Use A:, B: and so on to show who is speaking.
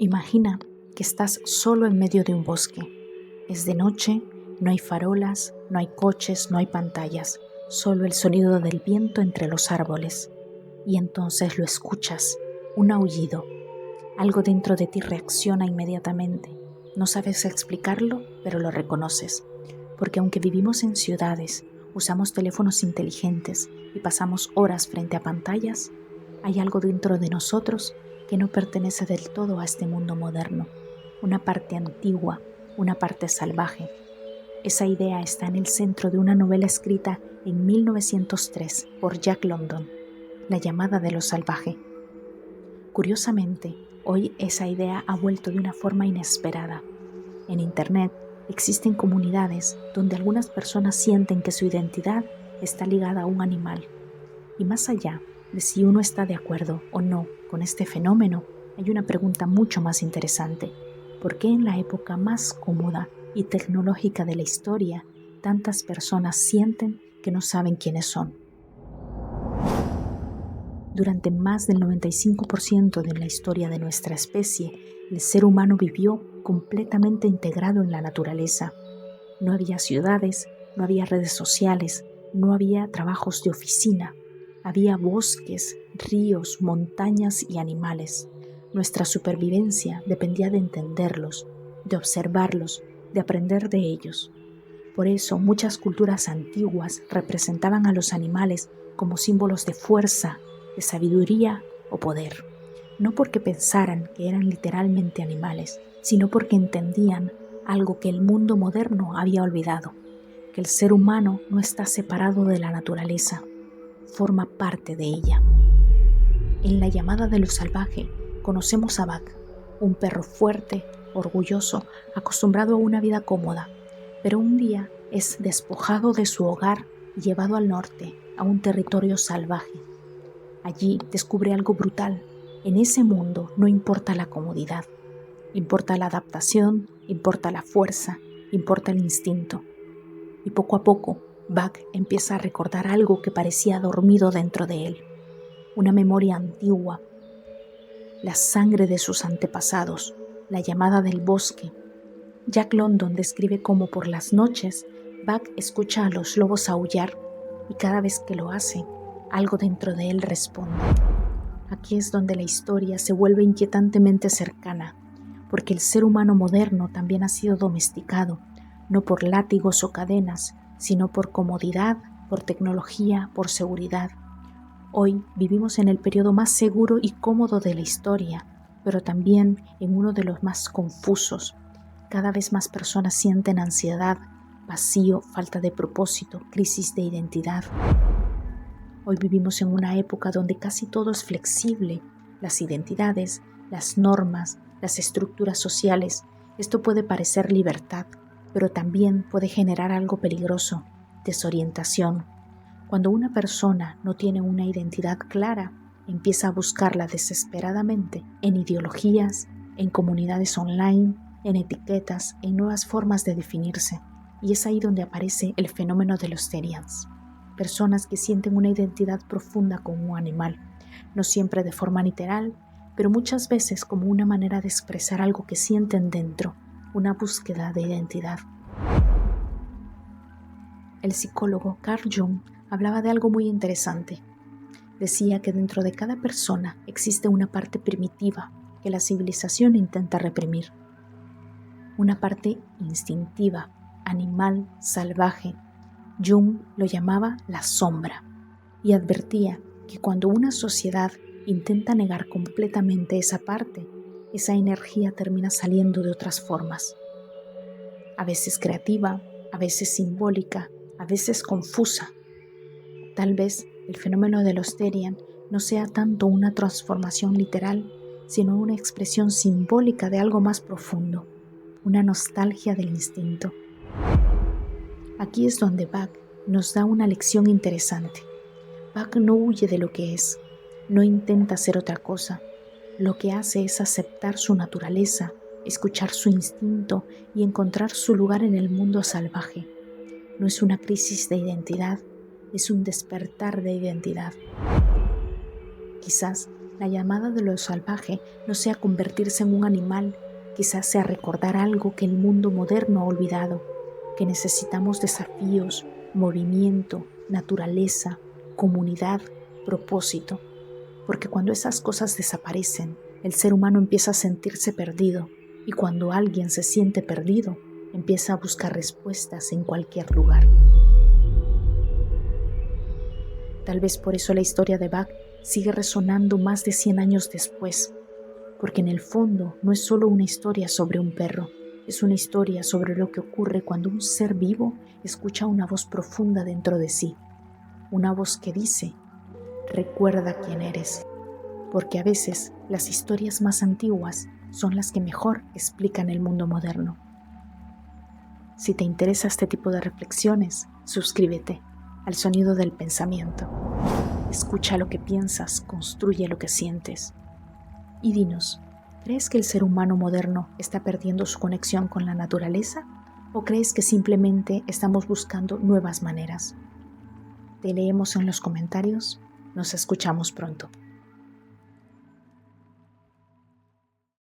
A: Imagina que estás solo en medio de un bosque. Es de noche, no hay farolas, no hay coches, no hay pantallas, solo el sonido del viento entre los árboles. Y entonces lo escuchas, un aullido. Algo dentro de ti reacciona inmediatamente. No sabes explicarlo, pero lo reconoces. Porque aunque vivimos en ciudades, usamos teléfonos inteligentes y pasamos horas frente a pantallas, hay algo dentro de nosotros que no pertenece del todo a este mundo moderno. Una parte antigua, una parte salvaje. Esa idea está en el centro de una novela escrita en 1903 por Jack London, La llamada de lo salvaje. Curiosamente, hoy esa idea ha vuelto de una forma inesperada. En Internet existen comunidades donde algunas personas sienten que su identidad está ligada a un animal. Y más allá de si uno está de acuerdo o no con este fenómeno, hay una pregunta mucho más interesante. ¿Por qué en la época más cómoda y tecnológica de la historia, tantas personas sienten que no saben quiénes son? Durante más del 95% de la historia de nuestra especie, el ser humano vivió completamente integrado en la naturaleza. No había ciudades, no había redes sociales, no había trabajos de oficina. Había bosques, ríos, montañas y animales. Nuestra supervivencia dependía de entenderlos, de observarlos, de aprender de ellos. Por eso muchas culturas antiguas representaban a los animales como símbolos de fuerza, de sabiduría o poder. No porque pensaran que eran literalmente animales, sino porque entendían algo que el mundo moderno había olvidado, que el ser humano no está separado de la naturaleza, forma parte de ella. En La llamada de lo salvaje conocemos a Buck, un perro fuerte, orgulloso, acostumbrado a una vida cómoda, pero un día es despojado de su hogar y llevado al norte, a un territorio salvaje. Allí descubre algo brutal. En ese mundo no importa la comodidad, importa la adaptación, importa la fuerza, importa el instinto. Y poco a poco, Buck empieza a recordar algo que parecía dormido dentro de él. Una memoria antigua, la sangre de sus antepasados, la llamada del bosque. Jack London describe cómo por las noches Buck escucha a los lobos aullar y cada vez que lo hace, algo dentro de él responde. Aquí es donde la historia se vuelve inquietantemente cercana, porque el ser humano moderno también ha sido domesticado, no por látigos o cadenas, sino por comodidad, por tecnología, por seguridad. Hoy vivimos en el periodo más seguro y cómodo de la historia, pero también en uno de los más confusos. Cada vez más personas sienten ansiedad, vacío, falta de propósito, crisis de identidad. Hoy vivimos en una época donde casi todo es flexible, las identidades, las normas, las estructuras sociales. Esto puede parecer libertad, pero también puede generar algo peligroso, desorientación. Cuando una persona no tiene una identidad clara, empieza a buscarla desesperadamente en ideologías, en comunidades online, en etiquetas, en nuevas formas de definirse. Y es ahí donde aparece el fenómeno de los Therians. Personas que sienten una identidad profunda como un animal, no siempre de forma literal, pero muchas veces como una manera de expresar algo que sienten dentro, una búsqueda de identidad. El psicólogo Carl Jung hablaba de algo muy interesante. Decía que dentro de cada persona existe una parte primitiva que la civilización intenta reprimir. Una parte instintiva, animal, salvaje. Jung lo llamaba la sombra y advertía que cuando una sociedad intenta negar completamente esa parte, esa energía termina saliendo de otras formas. A veces creativa, a veces simbólica, a veces confusa. Tal vez el fenómeno de los Therian no sea tanto una transformación literal, sino una expresión simbólica de algo más profundo, una nostalgia del instinto. Aquí es donde Buck nos da una lección interesante. Buck no huye de lo que es, no intenta ser otra cosa. Lo que hace es aceptar su naturaleza, escuchar su instinto y encontrar su lugar en el mundo salvaje. No es una crisis de identidad, es un despertar de identidad. Quizás La llamada de lo salvaje no sea convertirse en un animal, quizás sea recordar algo que el mundo moderno ha olvidado, que necesitamos desafíos, movimiento, naturaleza, comunidad, propósito. Porque cuando esas cosas desaparecen, el ser humano empieza a sentirse perdido, y cuando alguien se siente perdido, empieza a buscar respuestas en cualquier lugar. Tal vez por eso la historia de Bach sigue resonando más de 100 años después, porque en el fondo no es solo una historia sobre un perro, es una historia sobre lo que ocurre cuando un ser vivo escucha una voz profunda dentro de sí, una voz que dice, recuerda quién eres, porque a veces las historias más antiguas son las que mejor explican el mundo moderno. Si te interesa este tipo de reflexiones, suscríbete al Sonido del Pensamiento. Escucha lo que piensas, construye lo que sientes. Y dinos, ¿crees que el ser humano moderno está perdiendo su conexión con la naturaleza? ¿O crees que simplemente estamos buscando nuevas maneras? Te leemos en los comentarios. Nos escuchamos pronto.